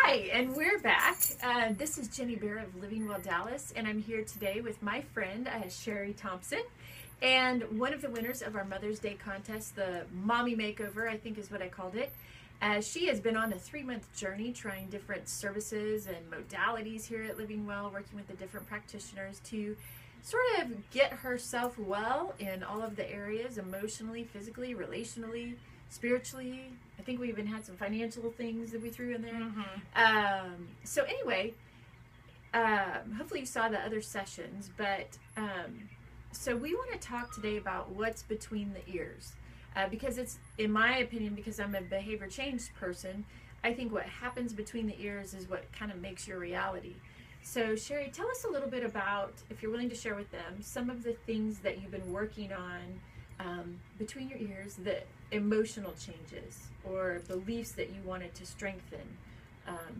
Hi, and we're back. This is Jenny Bear of Living Well Dallas, and I'm here today with my friend Sherry Thompson, and one of the winners of our Mother's Day contest, the Mommy Makeover, I think is what I called it. She has been on a 3-month journey trying different services and modalities here at Living Well, working with the different practitioners to sort of get herself well in all of the areas, emotionally, physically, relationally, spiritually. I think we even had some financial things that we threw in there. So anyway, hopefully you saw the other sessions, but so we want to talk today about what's between the ears. Because it's, in my opinion, because I'm a behavior change person, I think what happens between the ears is what kind of makes your reality. So Sherry, tell us a little bit about, if you're willing to share with them, some of the things that you've been working on between your ears, the emotional changes or beliefs that you wanted to strengthen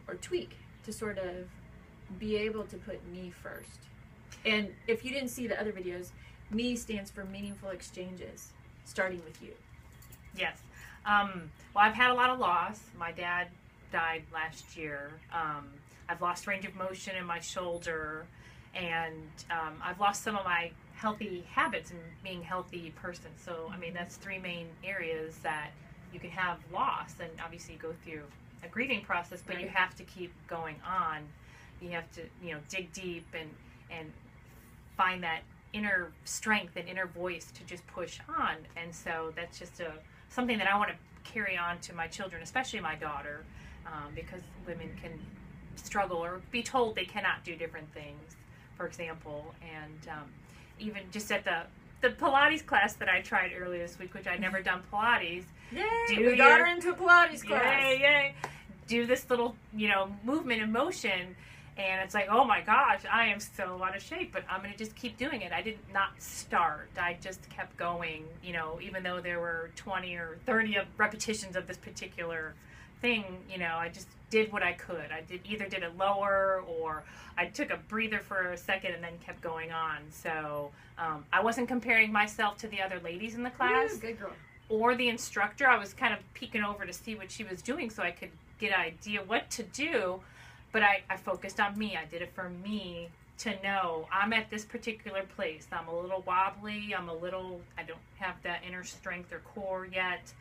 or tweak to sort of be able to put me first. And if you didn't see the other videos, me stands for meaningful exchanges, starting with you. Yes. Well, I've had a lot of loss. My dad died last year. I've lost range of motion in my shoulder, and I've lost some of my healthy habits and being a healthy person. So, I mean, that's 3 main areas that you can have loss, and obviously you go through a grieving process, but you have to keep going on. You have to, dig deep and find that inner strength and inner voice to just push on. And so that's just something that I want to carry on to my children, especially my daughter, because women can struggle or be told they cannot do different things, for example. And even just at the Pilates class that I tried earlier this week, which I'd never done Pilates. Yay! We got her into a Pilates class. Yay! Do this little, movement and motion. And it's like, oh my gosh, I am so out of shape, but I'm going to just keep doing it. I did not start. I just kept going, even though there were 20 or 30 repetitions of this particular thing, I just did what I could. I either did it lower, or I took a breather for a second and then kept going on. So I wasn't comparing myself to the other ladies in the class. Ooh, good girl. Or the instructor. I was kind of peeking over to see what she was doing so I could get an idea what to do. But I focused on me. I did it for me to know I'm at this particular place. I'm a little wobbly. I don't have that inner strength or core yet.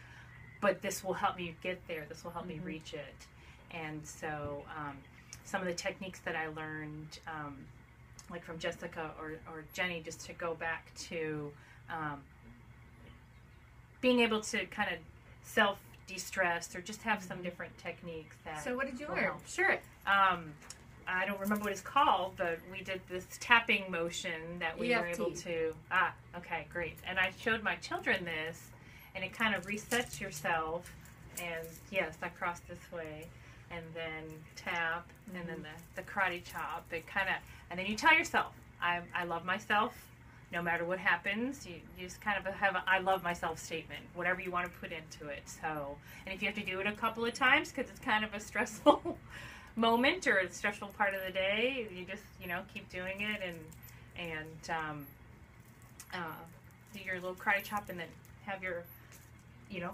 But this will help me get there. This will help me reach it. And so some of the techniques that I learned, like from Jessica or Jenny, just to go back to being able to kind of self-de-stress or just have some different techniques that. So what did you learn? Sure. I don't remember what it's called, but we did this tapping motion that we were able to. Okay, great. And I showed my children this, and it kind of resets yourself. And yes, I cross this way, and then tap, and then the karate chop. It kind of, and then you tell yourself, I love myself. No matter what happens, you just kind of have a I love myself statement, whatever you want to put into it. So, and if you have to do it a couple of times because it's kind of a stressful moment or a stressful part of the day, you just, keep doing it and do your little karate chop, and then have your,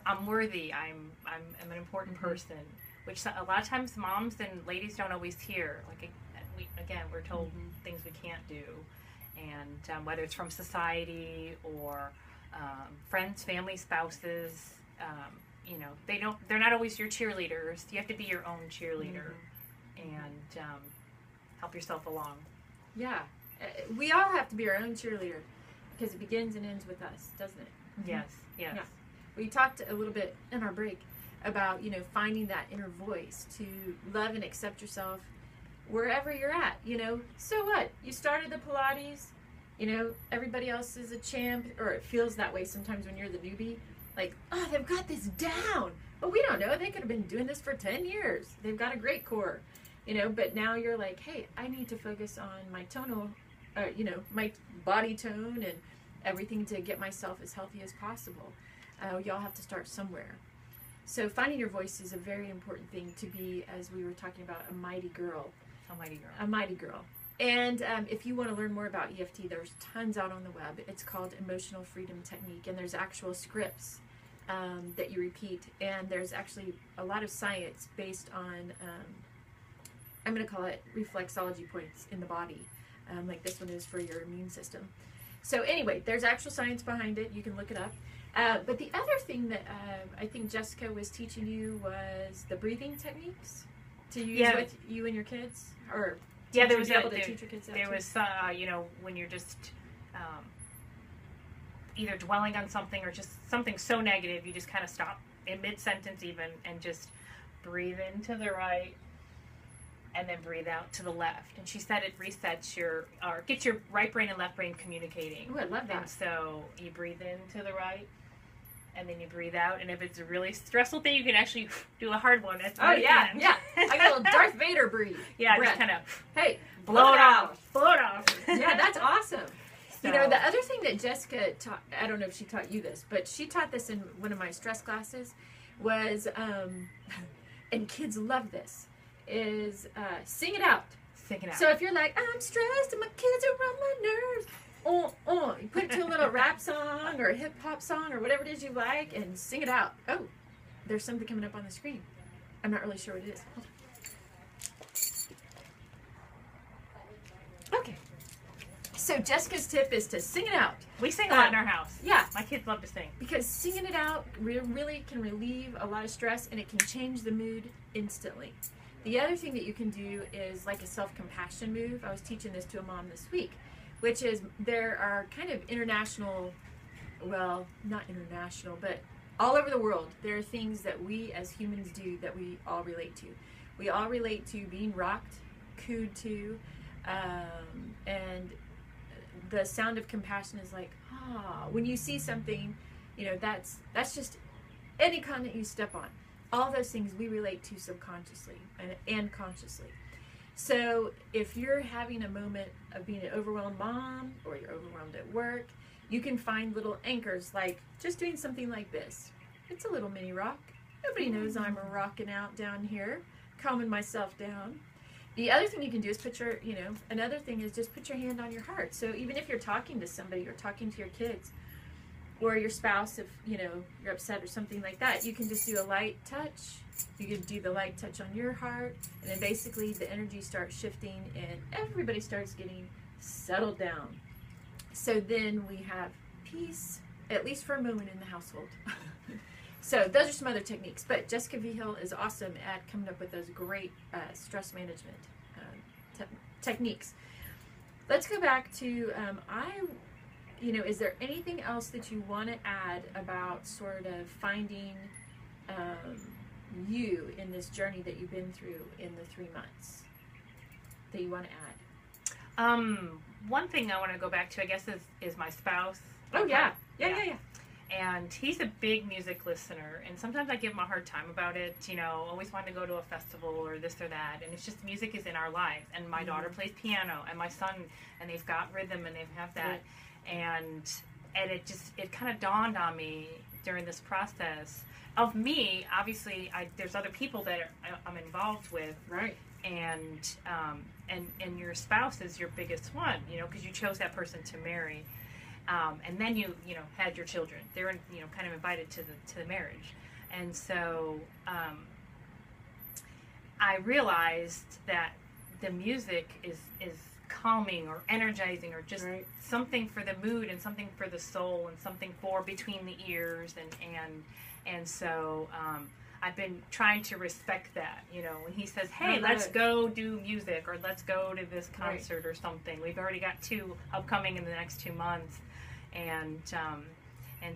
I'm worthy, I'm an important person, which a lot of times moms and ladies don't always hear. Like, we're told things we can't do. And whether it's from society or friends, family, spouses, they're not always your cheerleaders. You have to be your own cheerleader and help yourself along. Yeah, we all have to be our own cheerleader because it begins and ends with us, doesn't it? Yes. Yeah. We talked a little bit in our break about finding that inner voice to love and accept yourself wherever you're at, so what? You started the Pilates, everybody else is a champ, or it feels that way sometimes when you're the newbie. Like, oh, they've got this down. But we don't know. They could have been doing this for 10 years. They've got a great core, but now you're like, hey, I need to focus on my tonal, my body tone and everything to get myself as healthy as possible. Y'all have to start somewhere. So finding your voice is a very important thing to be, as we were talking about, a mighty girl. A mighty girl. And if you want to learn more about EFT, there's tons out on the web. It's called Emotional Freedom Technique, and there's actual scripts that you repeat. And there's actually a lot of science based on I'm going to call it reflexology points in the body, like this one is for your immune system. So anyway, there's actual science behind it. You can look it up. But the other thing that I think Jessica was teaching you was the breathing techniques to use with you and your kids, or there was able to teach your kids that there too? was when you're just either dwelling on something or just something so negative, you just kind of stop in mid-sentence even and just breathe into the right and then breathe out to the left. And she said it resets or gets your right brain and left brain communicating. Ooh, I love that. And so you breathe into the right and then you breathe out. And if it's a really stressful thing, you can actually do a hard one. Oh, yeah. I got a little Darth Vader breathe. Yeah, breath. just kind of hey, blow it off. Blow it off. Yeah, that's awesome. So, you know, the other thing that Jessica taught, I don't know if she taught you this, but she taught this in one of my stress classes, was, and kids love this, is sing it out. Sing it out. So if you're like, I'm stressed and my kids are on my nerves, you put it to a little rap song or a hip hop song or whatever it is you like and sing it out. Oh, there's something coming up on the screen. I'm not really sure what it is. Hold on. Okay. So Jessica's tip is to sing it out. We sing a lot in our house. Yeah. My kids love to sing. Because singing it out really can relieve a lot of stress, and it can change the mood instantly. The other thing that you can do is like a self-compassion move. I was teaching this to a mom this week, which is there are kind of international, well, not international, but all over the world, there are things that we as humans do that we all relate to. We all relate to being rocked, cooed to, and the sound of compassion is like, when you see something, you know, that's just any continent you step on. All those things we relate to subconsciously and consciously. So if you're having a moment of being an overwhelmed mom or you're overwhelmed at work, you can find little anchors like just doing something like this. It's a little mini rock. Nobody knows I'm rocking out down here, calming myself down. The other thing you can do is another thing is just put your hand on your heart. So even if you're talking to somebody or talking to your kids or your spouse, if, you're upset or something like that, you can just do a light touch. You can do the light touch on your heart, and then basically the energy starts shifting and everybody starts getting settled down. So then we have peace, at least for a moment in the household. So those are some other techniques, but Jessica Vigil is awesome at coming up with those great stress management techniques. Let's go back to, is there anything else that you want to add about sort of finding you in this journey that you've been through in the 3 months that you want to add? One thing I want to go back to, I guess, is my spouse. Oh, yeah. And he's a big music listener, and sometimes I give him a hard time about it, always wanting to go to a festival or this or that, and it's just music is in our lives, and my daughter plays piano, and my son, and they've got rhythm, and they have that, and it kind of dawned on me during this process of me, obviously, there's other people that I'm involved with, right, and your spouse is your biggest one, because you chose that person to marry. And then you had your children. They were, kind of invited to the marriage. And so I realized that the music is calming or energizing or just something for the mood and something for the soul and something for between the ears. And so I've been trying to respect that, when he says, hey, let's go do music or let's go to this concert or something. We've already got 2 upcoming in the next 2 months. And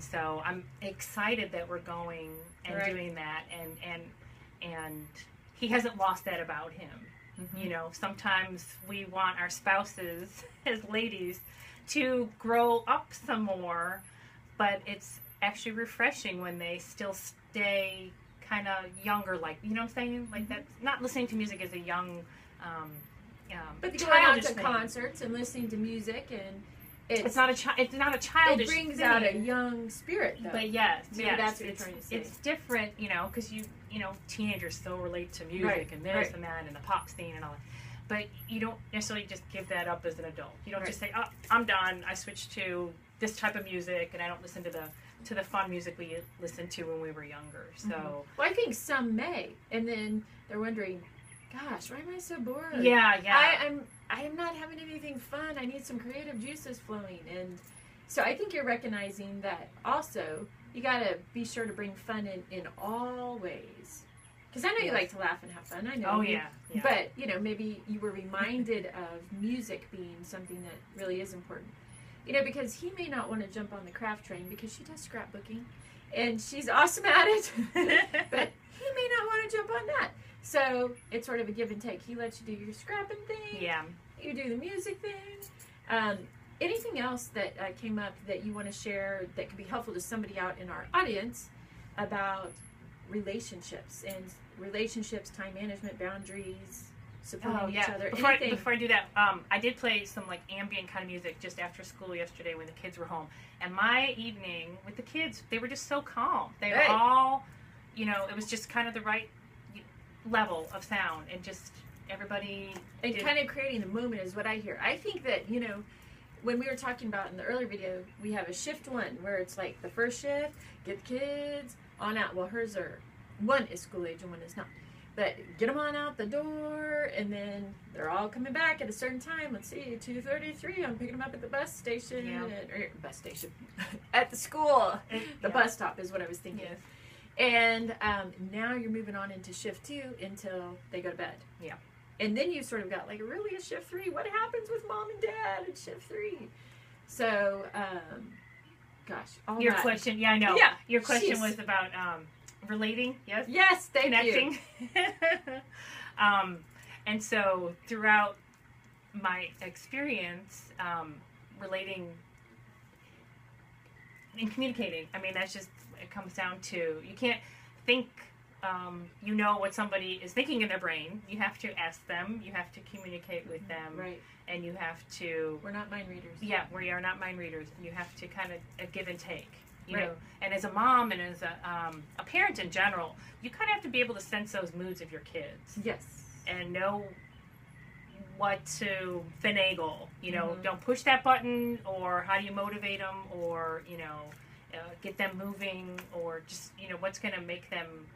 so I'm excited that we're going and doing that, and he hasn't lost that about him. Mm-hmm. Sometimes we want our spouses as ladies to grow up some more, but it's actually refreshing when they still stay kind of younger, like, you know what I'm saying? Like that, not listening to music as a young, but going out to concerts and listening to music and it's not a childish. It brings out a young spirit, though. But yes, that's what you're trying to say. It's different, because teenagers still relate to music and this and that and the pop scene and all that. But you don't necessarily just give that up as an adult. You don't just say, "Oh, I'm done. I switched to this type of music, and I don't listen to the fun music we listened to when we were younger." So, well, I think some may, and then they're wondering, gosh, why am I so bored? Yeah, yeah. I am not having anything fun. I need some creative juices flowing. And so I think you're recognizing that also you got to be sure to bring fun in all ways. Because I know you Yes. like to laugh and have fun. I know. Oh, you. yeah. Yeah. But, you know, maybe you were reminded of music being something that really is important. You know, because he may not want to jump on the craft train because she does scrapbooking and she's awesome at it. But he may not want to jump on that. So it's sort of a give and take. He lets you do your scrapping thing. Yeah. You do the music thing. Anything else that came up that you want to share that could be helpful to somebody out in our audience about relationships and relationships, time management, boundaries, supporting each other? Before I do that, I did play some like ambient kind of music just after school yesterday when the kids were home. And my evening with the kids, they were just so calm. They were all, you know, it was just kind of the right level of sound and just everybody. And kind of creating the moment is what I hear. I think that, you know, when we were talking about in the earlier video, we have a shift one where it's like the first shift, get the kids on out. Well, hers are, one is school age and one is not. But get them on out the door, and then they're all coming back at a certain time. Let's see, 2:33. I'm picking them up at the bus station, or bus station, at the school. The bus stop is what I was thinking. Yes. And now you're moving on into shift 2 until they go to bed. Yeah. And then you sort of got like really a shift 3. What happens with mom and dad at shift 3? So, gosh, all Your that. question, yeah, I know. Yeah. Your question Jeez. was about relating, yes? Yes, thank Connecting. you. And so throughout my experience, relating and communicating, I mean, that's just, it comes down to, you can't think, you know what somebody is thinking in their brain. You have to ask them, you have to communicate with them, Right. and you have to, We're not mind readers. yeah, we are not mind readers. You have to kind of give and take, you Right. know. And as a mom and as a parent in general, you kind of have to be able to sense those moods of your kids Yes. and know what to finagle. You know, Mhm. don't push that button, or how do you motivate them, or you know, get them moving, or just you know what's going to make them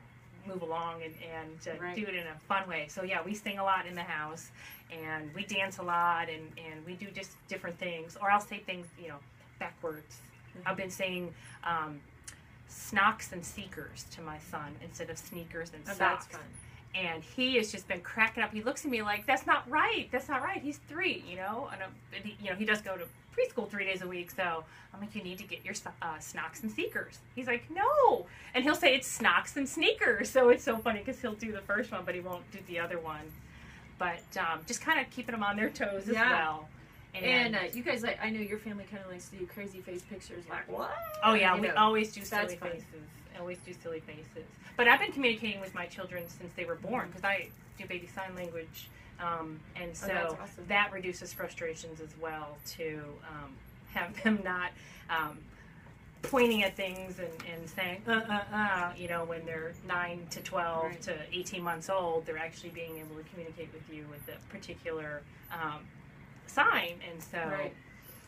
move along and Right. do it in a fun way. So yeah, we sing a lot in the house, and we dance a lot, and we do just different things. Or I'll say things, you know, backwards. Mhm. I've been saying snocks and seekers to my son instead of sneakers and Oh, socks. that's fun. And he has just been cracking up. He looks at me like, "That's not right. That's not right." He's 3, you know, and he, you know, he does go to preschool 3 days a week. So I'm like, "You need to get your snocks and seekers." He's like, "No," and he'll say it's snocks and sneakers. So it's so funny because he'll do the first one, but he won't do the other one. But just kind of keeping them on their toes as Yeah. well. And you guys, like, I know your family kind of likes to do crazy face pictures, like what? Oh yeah, You we know, always do that's silly fun. faces. Always do silly faces. But I've been communicating with my children since they were born because I do baby sign language, and so that's awesome. that reduces frustrations as well to have them not pointing at things and saying you know, when they're 9 to 12 Right. to 18 months old, they're actually being able to communicate with you with a particular sign, and so Right.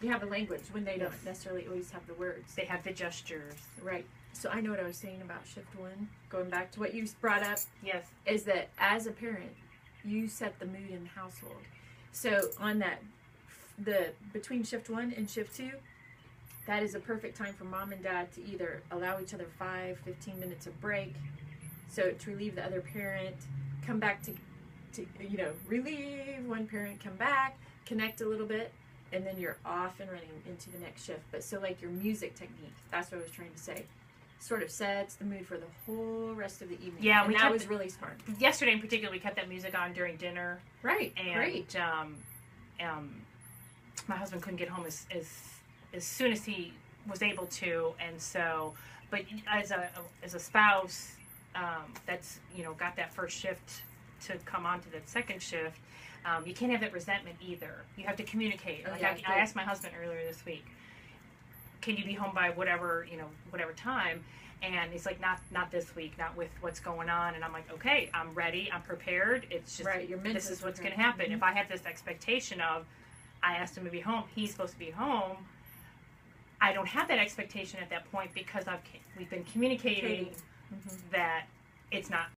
You have a language when they don't Yes. necessarily always have the words. they have the gestures. Right. So I know what I was saying about shift 1, going back to what you brought up, Yes. is that as a parent, you set the mood in the household. So on that, the between shift 1 and shift 2, that is a perfect time for mom and dad to either allow each other 5-15 minutes of break, so to relieve the other parent, come back to you know, relieve one parent, come back, connect a little bit, and then you're off and running into the next shift. But so like your music technique, that's what I was trying to say, sort of sets the mood for the whole rest of the evening. Yeah, and we that kept was really smart. Yesterday in particular, we kept that music on during dinner. Right. And Great. My husband couldn't get home as soon as he was able to, and so, but as a spouse, that's, you know, got that first shift to come on to that second shift, you can't have that resentment either. You have to communicate. Oh, Like yeah, I asked my husband earlier this week, "Can you be home by whatever, you know, whatever time?" And he's like, not this week, not with what's going on. And I'm like, okay, I'm ready, I'm prepared. It's just, Right, you're mentally this is what's going to prepared. happen. Mhm. If I have this expectation of, I asked him to be home, he's supposed to be home, I don't have that expectation at that point because we've been communicating Mhm. that it's not